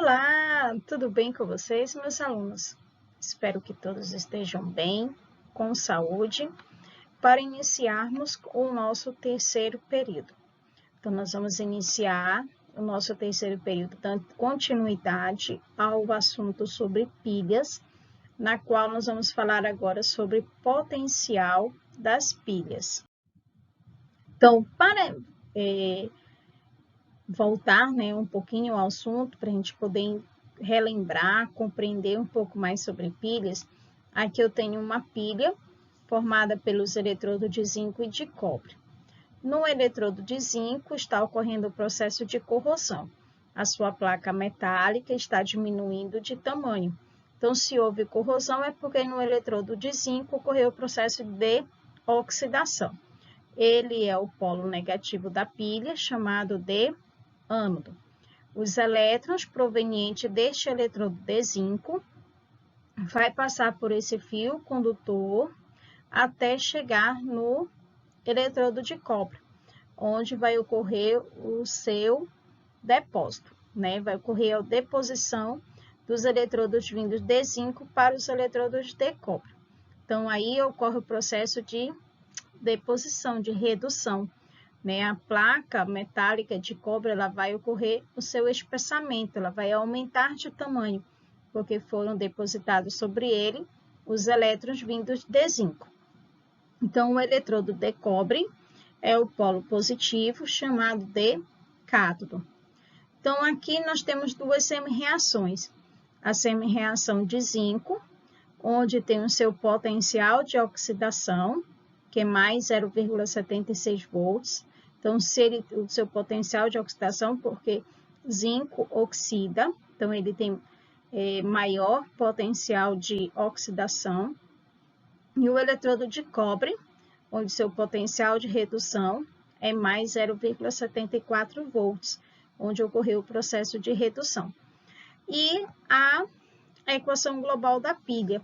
Olá, tudo bem com vocês, meus alunos? Espero que todos estejam bem, com saúde, para iniciarmos o nosso terceiro período. Então, nós vamos iniciar o nosso terceiro período, dando continuidade ao assunto sobre pilhas, na qual nós vamos falar agora sobre potencial das pilhas. Então, para voltar um pouquinho ao assunto, para a gente poder relembrar, compreender um pouco mais sobre pilhas, aqui eu tenho uma pilha formada pelos eletrodos de zinco e de cobre. No eletrodo de zinco está ocorrendo o processo de corrosão. A sua placa metálica está diminuindo de tamanho. Então, se houve corrosão, é porque no eletrodo de zinco ocorreu o processo de oxidação. Ele é o polo negativo da pilha, chamado de ânodo. Os elétrons provenientes deste eletrodo de zinco vai passar por esse fio condutor até chegar no eletrodo de cobre, onde vai ocorrer o seu depósito, Vai ocorrer a deposição dos eletrodos vindos de zinco para os eletrodos de cobre. Então, aí ocorre o processo de deposição, de redução. A placa metálica de cobre, ela vai ocorrer o seu espessamento, ela vai aumentar de tamanho, porque foram depositados sobre ele os elétrons vindos de zinco. Então, o eletrodo de cobre é o polo positivo, chamado de cátodo. Então, aqui nós temos duas semi-reações. A semi-reação de zinco, onde tem o seu potencial de oxidação, que é mais 0,76 volts. Então, o seu potencial de oxidação, porque zinco oxida, então ele tem maior potencial de oxidação. E o eletrodo de cobre, onde seu potencial de redução é mais 0,74 volts, onde ocorreu o processo de redução. E a equação global da pilha,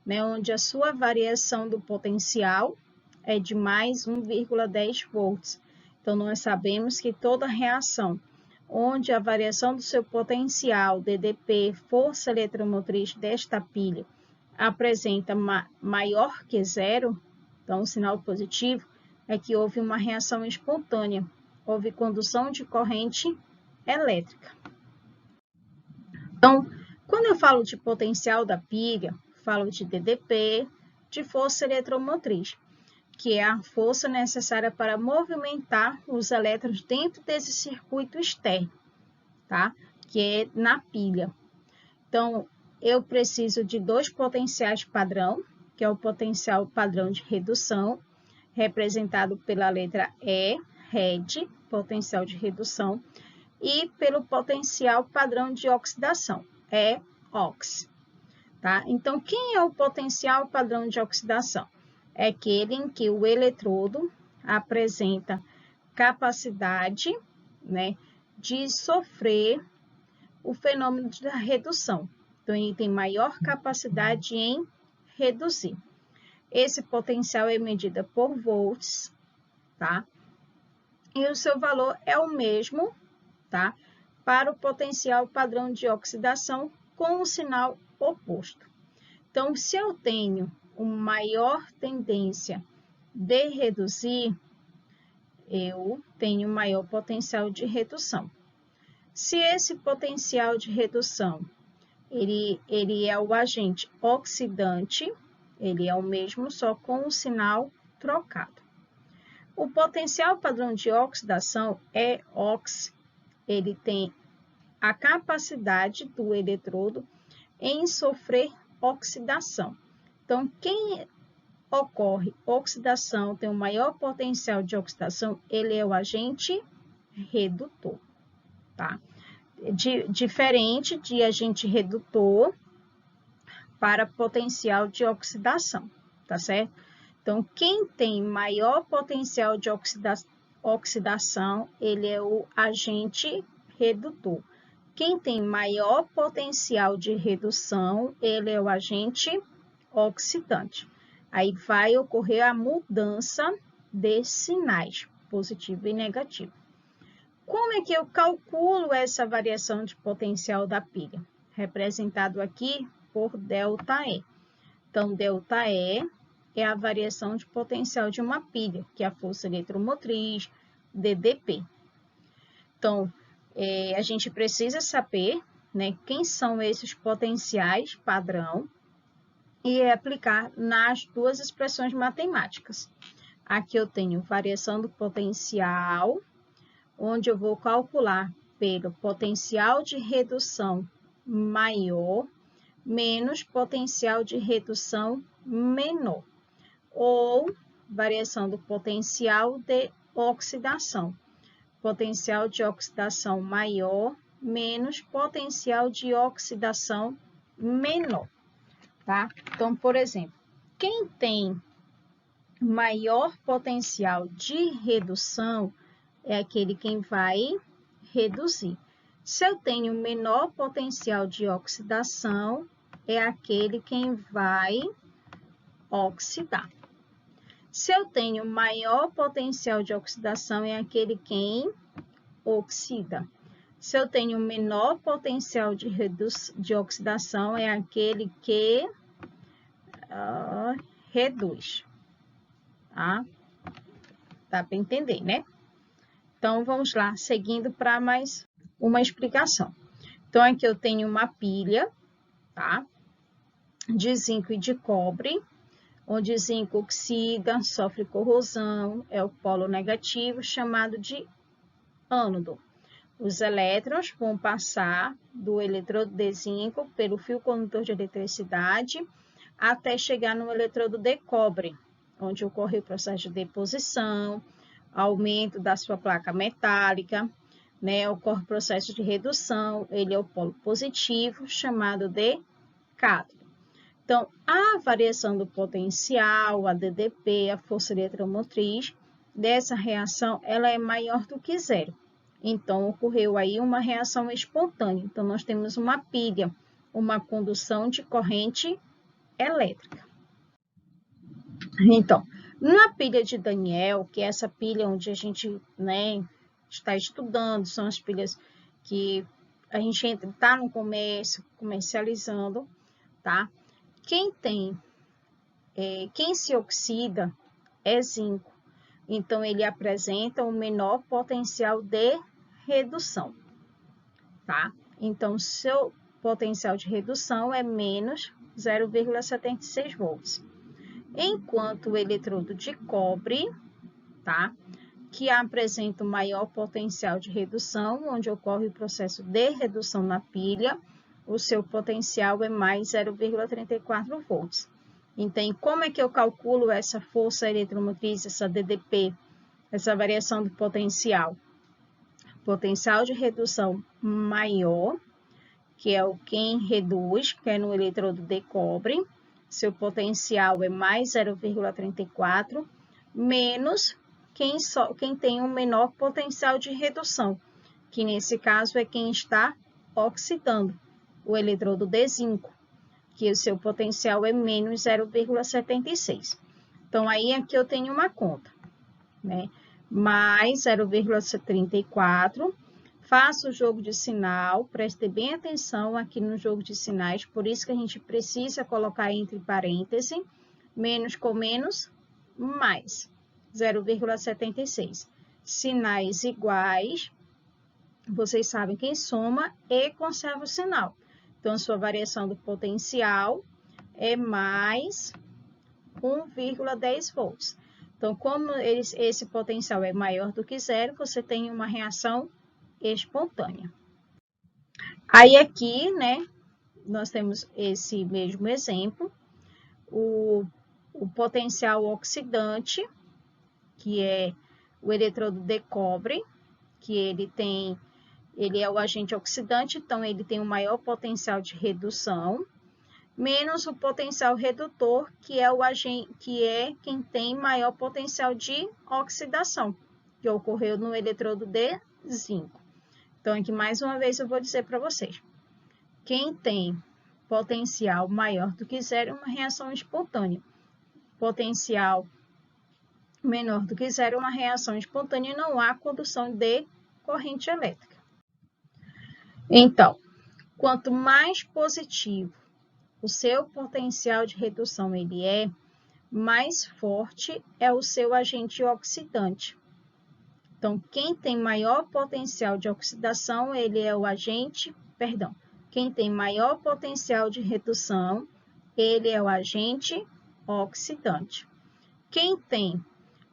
onde a sua variação do potencial é de mais 1,10 volts. Então, nós sabemos que toda reação onde a variação do seu potencial, DDP, força eletromotriz desta pilha, apresenta maior que zero, então o sinal positivo é que houve uma reação espontânea, houve condução de corrente elétrica. Então, quando eu falo de potencial da pilha, falo de DDP, de força eletromotriz, que é a força necessária para movimentar os elétrons dentro desse circuito externo, tá? Que é na pilha. Então, eu preciso de dois potenciais padrão, que é o potencial padrão de redução, representado pela letra E, RED, potencial de redução, e pelo potencial padrão de oxidação, EOX. Tá? Então, quem é o potencial padrão de oxidação? É aquele em que o eletrodo apresenta capacidade, de sofrer o fenômeno da redução. Então, ele tem maior capacidade em reduzir. Esse potencial é medido por volts, tá? E o seu valor é o mesmo, tá? Para o potencial padrão de oxidação com o sinal oposto. Então, se eu tenho uma maior tendência de reduzir, eu tenho maior potencial de redução. Se esse potencial de redução, ele é o agente oxidante, ele é o mesmo, só com o sinal trocado. O potencial padrão de oxidação, EOX, ele tem a capacidade do eletrodo em sofrer oxidação. Então, quem ocorre oxidação, tem o maior potencial de oxidação, ele é o agente redutor, tá? Diferente de agente redutor para potencial de oxidação, tá certo? Então, quem tem maior potencial de oxidação, ele é o agente redutor. Quem tem maior potencial de redução, ele é o agente oxidante. Aí vai ocorrer a mudança de sinais, positivo e negativo. Como é que eu calculo essa variação de potencial da pilha? Representado aqui por ΔE. Então, ΔE é a variação de potencial de uma pilha, que é a força eletromotriz, DDP. Então, a gente precisa saber, né, quem são esses potenciais padrão e aplicar nas duas expressões matemáticas. Aqui eu tenho variação do potencial, onde eu vou calcular pelo potencial de redução maior menos potencial de redução menor, ou variação do potencial de oxidação. Potencial de oxidação maior menos potencial de oxidação menor, tá? Então, por exemplo, quem tem maior potencial de redução é aquele quem vai reduzir. Se eu tenho menor potencial de oxidação, é aquele quem vai oxidar. Se eu tenho maior potencial de oxidação, é aquele quem oxida. Se eu tenho menor potencial de oxidação, é aquele que reduz. Tá? Dá para entender, né? Então, vamos lá, seguindo para mais uma explicação. Então, aqui eu tenho uma pilha, tá? De zinco e de cobre, onde zinco oxida, sofre corrosão, é o polo negativo, chamado de ânodo. Os elétrons vão passar do eletrodo de zinco pelo fio condutor de eletricidade até chegar no eletrodo de cobre, onde ocorre o processo de deposição, aumento da sua placa metálica, né? Ocorre o processo de redução, ele é o polo positivo, chamado de cátodo. Então, a variação do potencial, a DDP, a força eletromotriz, dessa reação, ela é maior do que zero. Então, ocorreu aí uma reação espontânea. Então, nós temos uma pilha, uma condução de corrente elétrica. Então, na pilha de Daniel, que é essa pilha onde a gente, né, está estudando, são as pilhas que a gente está no comércio, comercializando, tá? Quem se oxida é zinco, então ele apresenta um menor potencial de redução, tá? Então, seu potencial de redução é menos 0,76 volts. Enquanto o eletrodo de cobre, tá? Que apresenta o maior potencial de redução, onde ocorre o processo de redução na pilha, o seu potencial é mais 0,34 volts. Então, como é que eu calculo essa força eletromotriz, essa DDP, essa variação do potencial? Potencial de redução maior, que é o quem reduz, que é no eletrodo de cobre, seu potencial é mais 0,34, menos quem tem um menor potencial de redução, que nesse caso é quem está oxidando, o eletrodo de zinco, que o seu potencial é menos 0,76. Então, aí aqui eu tenho uma conta, né? Mais 0,34, faço o jogo de sinal, preste bem atenção aqui no jogo de sinais, por isso que a gente precisa colocar entre parênteses, menos com menos, mais 0,76. Sinais iguais, vocês sabem quem soma e conserva o sinal. Então, a sua variação do potencial é mais 1,10 volts. Então, como esse potencial é maior do que zero, você tem uma reação espontânea. Aí aqui, né, nós temos esse mesmo exemplo, o potencial oxidante, que é o eletrodo de cobre, que ele é o agente oxidante, então ele tem um maior potencial de redução, menos o potencial redutor, que é quem tem maior potencial de oxidação, que ocorreu no eletrodo de zinco. Então, aqui mais uma vez eu vou dizer para vocês, quem tem potencial maior do que zero é uma reação espontânea. Potencial menor do que zero é uma reação espontânea e não há condução de corrente elétrica. Então, quanto mais positivo o seu potencial de redução ele é, mais forte é o seu agente oxidante. Então, quem tem maior potencial de oxidação, ele é o agente, quem tem maior potencial de redução, ele é o agente oxidante.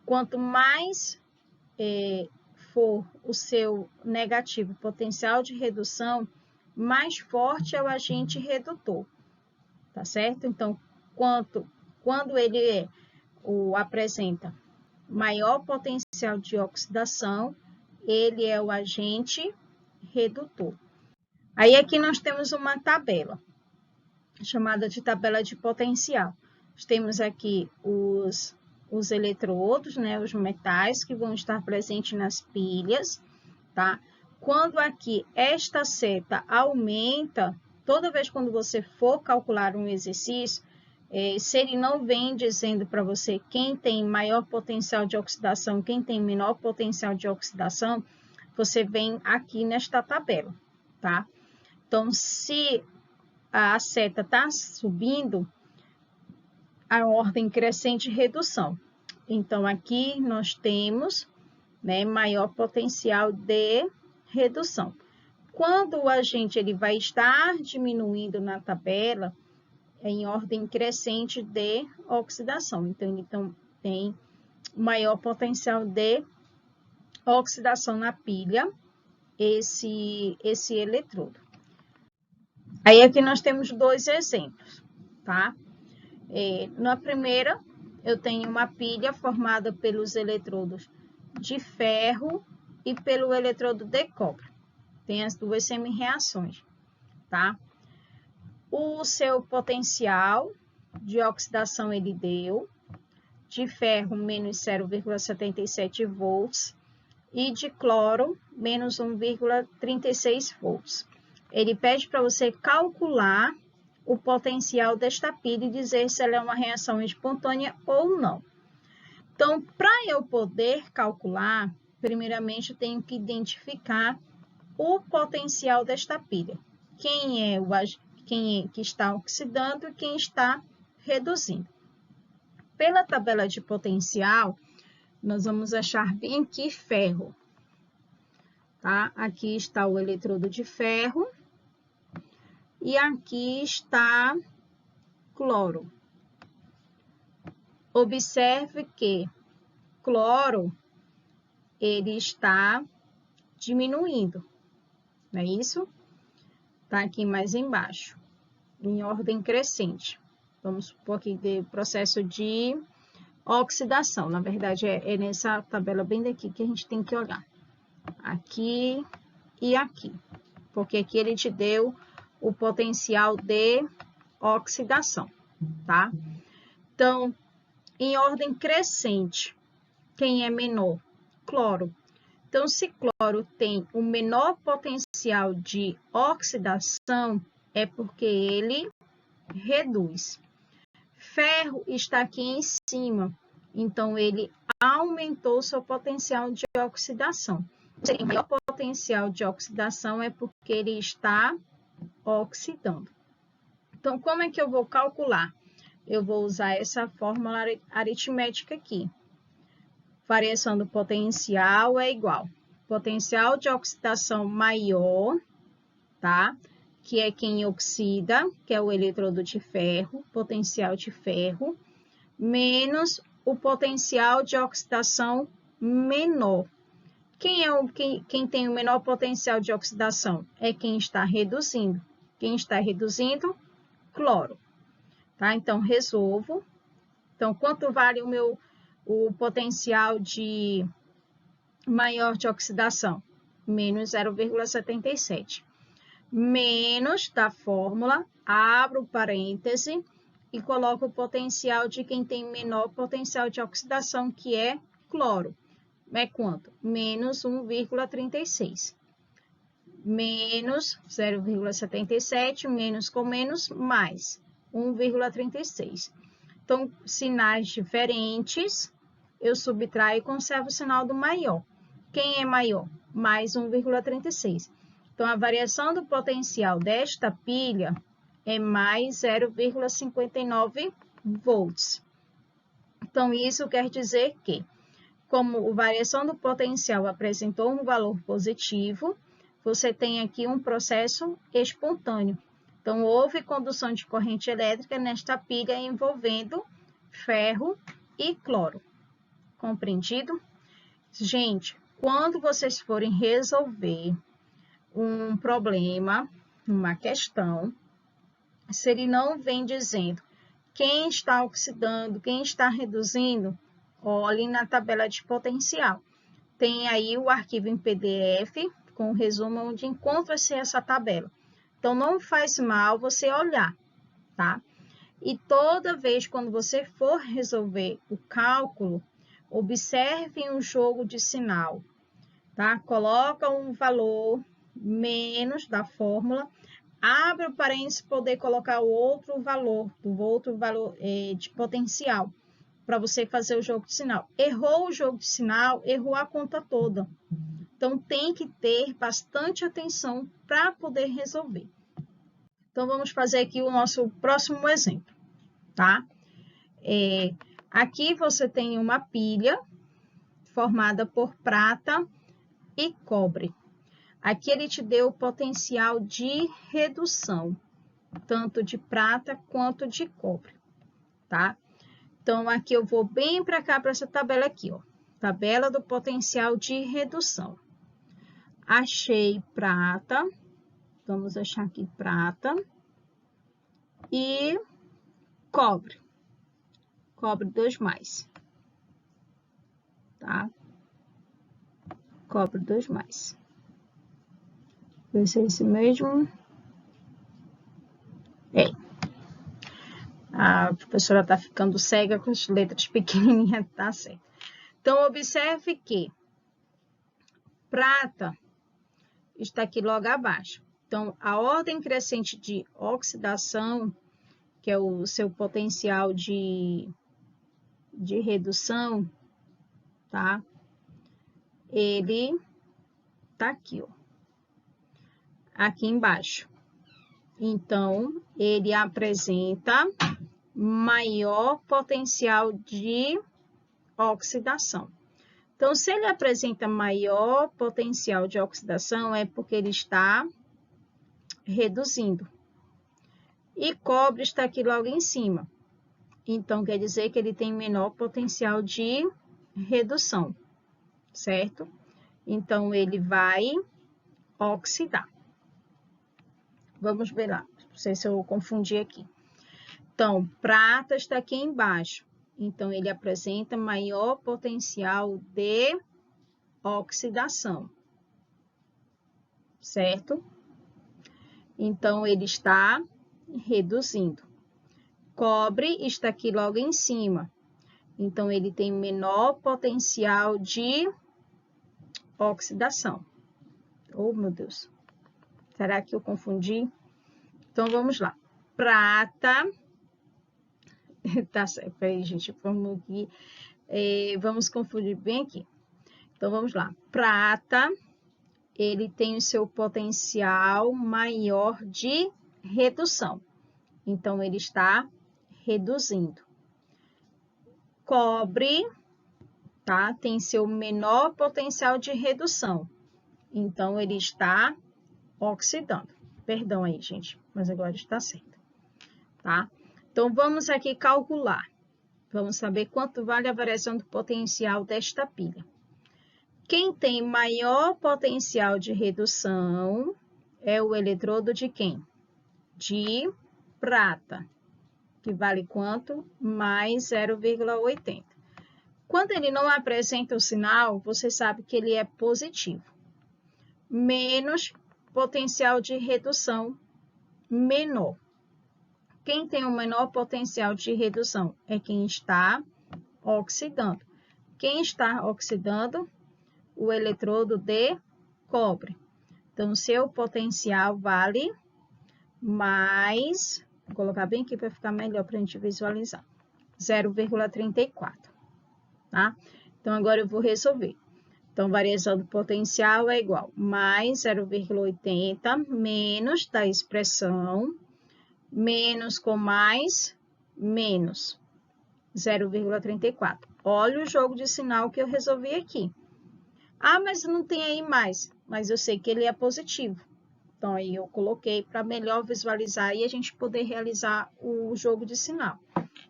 Quanto mais for o seu negativo potencial de redução, mais forte é o agente redutor, tá certo? Então, quando ele apresenta maior potencial de oxidação, ele é o agente redutor. Aí aqui nós temos uma tabela, chamada de tabela de potencial. Nós temos aqui os eletrodos, né, os metais que vão estar presentes nas pilhas, tá? Quando aqui esta seta aumenta, toda vez quando você for calcular um exercício, se ele não vem dizendo para você quem tem maior potencial de oxidação, quem tem menor potencial de oxidação, você vem aqui nesta tabela, tá? Então, se a seta está subindo, a ordem crescente de redução. Então, aqui nós temos, né, maior potencial de redução. Quando o agente ele vai estar diminuindo na tabela, em ordem crescente de oxidação. Então, tem maior potencial de oxidação na pilha, esse eletrodo. Aí aqui nós temos dois exemplos, tá? Na primeira, eu tenho uma pilha formada pelos eletrodos de ferro e pelo eletrodo de cobre. Tem as duas semi-reações, tá? O seu potencial de oxidação ele deu, de ferro menos 0,77 volts e de cloro menos 1,36 volts. Ele pede para você calcular o potencial desta pilha e dizer se ela é uma reação espontânea ou não. Então, para eu poder calcular, primeiramente eu tenho que identificar o potencial desta pilha. Quem que está oxidando e quem está reduzindo. Pela tabela de potencial, nós vamos achar bem aqui ferro, tá? Aqui está o eletrodo de ferro e aqui está cloro. Observe que cloro, ele está diminuindo, não é isso? Tá aqui mais embaixo, em ordem crescente. Vamos supor aqui de processo de oxidação. Na verdade, é nessa tabela bem daqui que a gente tem que olhar. Aqui e aqui. Porque aqui ele te deu o potencial de oxidação, tá? Então, em ordem crescente, quem é menor? Cloro. Então, se cloro tem o menor potencial de oxidação, é porque ele reduz. Ferro está aqui em cima, então ele aumentou seu potencial de oxidação. O maior potencial de oxidação é porque ele está oxidando. Então, como é que eu vou calcular? Eu vou usar essa fórmula aritmética aqui. Variação do potencial é igual. Potencial de oxidação maior, tá? Que é quem oxida, que é o eletrodo de ferro, potencial de ferro, menos o potencial de oxidação menor. Quem tem o menor potencial de oxidação? É quem está reduzindo. Quem está reduzindo? Cloro. Tá? Então, resolvo. Então, quanto vale o potencial de maior de oxidação? Menos 0,77. Menos da fórmula, abro parêntese e coloco o potencial de quem tem menor potencial de oxidação, que é cloro. É quanto? Menos 1,36. Menos 0,77, menos com menos, mais 1,36. Então, sinais diferentes, eu subtraio e conservo o sinal do maior. Quem é maior? mais 1,36. Então, a variação do potencial desta pilha é mais 0,59 volts. Então, isso quer dizer que, como a variação do potencial apresentou um valor positivo, você tem aqui um processo espontâneo. Então, houve condução de corrente elétrica nesta pilha envolvendo ferro e cloro. Compreendido? Gente, quando vocês forem resolver um problema, uma questão, se ele não vem dizendo quem está oxidando, quem está reduzindo, olhem na tabela de potencial. Tem aí o arquivo em PDF com o resumo onde encontra-se essa tabela. Então, não faz mal você olhar, tá? E toda vez quando você for resolver o cálculo, observe um jogo de sinal, tá? Coloca um valor menos da fórmula, abre o parênteses para poder colocar o outro valor de potencial, para você fazer o jogo de sinal. Errou o jogo de sinal, errou a conta toda. Então, tem que ter bastante atenção para poder resolver. Então, vamos fazer aqui o nosso próximo exemplo, tá? Aqui você tem uma pilha formada por prata e cobre. Aqui ele te deu o potencial de redução, tanto de prata quanto de cobre, tá? Então, aqui eu vou bem para cá, para essa tabela aqui, ó. Tabela do potencial de redução. Achei prata, vamos achar aqui prata e cobre. Cobre 2+, tá? Cobre 2+. Vai ser esse mesmo. A professora está ficando cega com as letras pequenininhas, tá certo? Então, observe que prata está aqui logo abaixo. Então, a ordem crescente de oxidação, que é o seu potencial de redução, tá? Ele tá aqui, ó. Aqui embaixo. Então, ele apresenta maior potencial de oxidação. Então, se ele apresenta maior potencial de oxidação, é porque ele está reduzindo. E cobre está aqui logo em cima. Então, quer dizer que ele tem menor potencial de redução, certo? Então, ele vai oxidar. Vamos ver lá, não sei se eu confundi aqui. Então, prata está aqui embaixo. Então, ele apresenta maior potencial de oxidação, certo? Então, ele está reduzindo. Cobre está aqui logo em cima. Então, ele tem menor potencial de oxidação. Oh, meu Deus. Será que eu confundi? Então, vamos lá. Prata. Tá certo. Peraí, gente. Vamos aqui. Vamos confundir bem aqui. Então, vamos lá. Prata, ele tem o seu potencial maior de redução. Então, ele está reduzindo. Cobre, tá? Tem seu menor potencial de redução. Então, ele está oxidando. Perdão aí, gente, mas agora está certo, tá? Então, vamos aqui calcular. Vamos saber quanto vale a variação do potencial desta pilha. Quem tem maior potencial de redução é o eletrodo de quem? De prata, que vale quanto? Mais 0,80. Quando ele não apresenta o sinal, você sabe que ele é positivo. Menos potencial de redução menor. Quem tem o menor potencial de redução é quem está oxidando. Quem está oxidando? O eletrodo de cobre. Então, seu potencial vale mais, vou colocar bem aqui para ficar melhor para a gente visualizar, 0,34, tá? Então, agora eu vou resolver. Então, variação do potencial é igual mais 0,80 menos da expressão, menos com mais, menos 0,34. Olha o jogo de sinal que eu resolvi aqui. Ah, mas não tem aí mais, mas eu sei que ele é positivo. Então, aí eu coloquei para melhor visualizar e a gente poder realizar o jogo de sinal.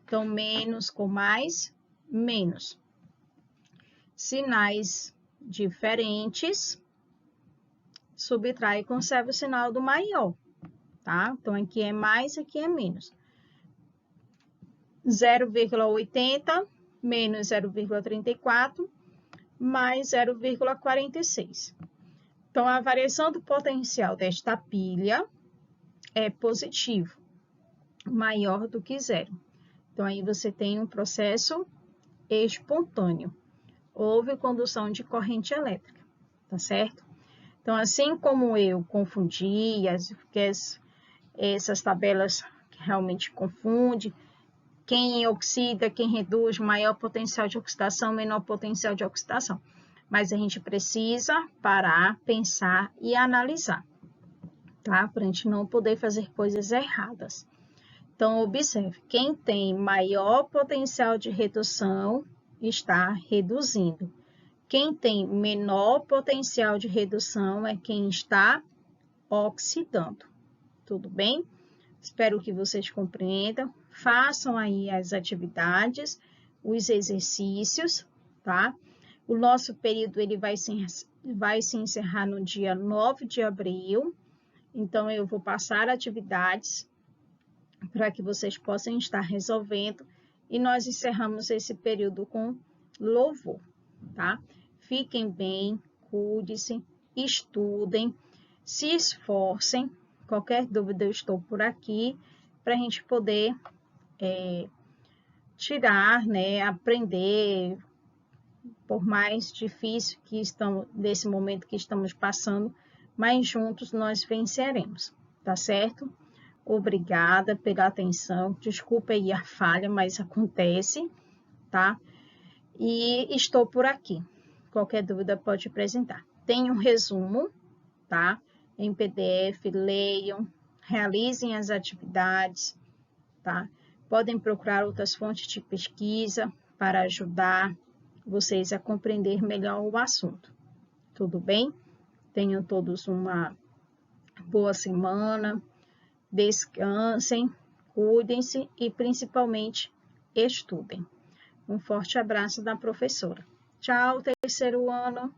Então, menos com mais, menos. Sinais diferentes, subtrai e conserva o sinal do maior, tá? Então, aqui é mais, aqui é menos. 0,80 menos 0,34 mais 0,46. Então, a variação do potencial desta pilha é positivo, maior do que zero. Então, aí você tem um processo espontâneo. Houve condução de corrente elétrica, tá certo? Então, assim como eu confundi, essas tabelas que realmente confundem, quem oxida, quem reduz, maior potencial de oxidação, menor potencial de oxidação. Mas a gente precisa parar, pensar e analisar, tá? Para a gente não poder fazer coisas erradas. Então, observe, quem tem maior potencial de redução está reduzindo. Quem tem menor potencial de redução é quem está oxidando. Tudo bem? Espero que vocês compreendam. Façam aí as atividades, os exercícios, tá? O nosso período ele vai se encerrar no dia 9 de abril. Então, eu vou passar atividades para que vocês possam estar resolvendo. E nós encerramos esse período com louvor, tá? Fiquem bem, cuidem-se, estudem, se esforcem. Qualquer dúvida, eu estou por aqui para a gente poder tirar, né, aprender, por mais difícil que estamos, nesse momento que estamos passando, mas juntos nós venceremos, tá certo? Obrigada pela atenção, desculpa aí a falha, mas acontece, tá? E estou por aqui. Qualquer dúvida pode apresentar. Tem um resumo, tá? Em PDF, leiam, realizem as atividades, tá? Podem procurar outras fontes de pesquisa para ajudar vocês a compreender melhor o assunto. Tudo bem? Tenham todos uma boa semana, descansem, cuidem-se e principalmente estudem. Um forte abraço da professora. Tchau, terceiro ano!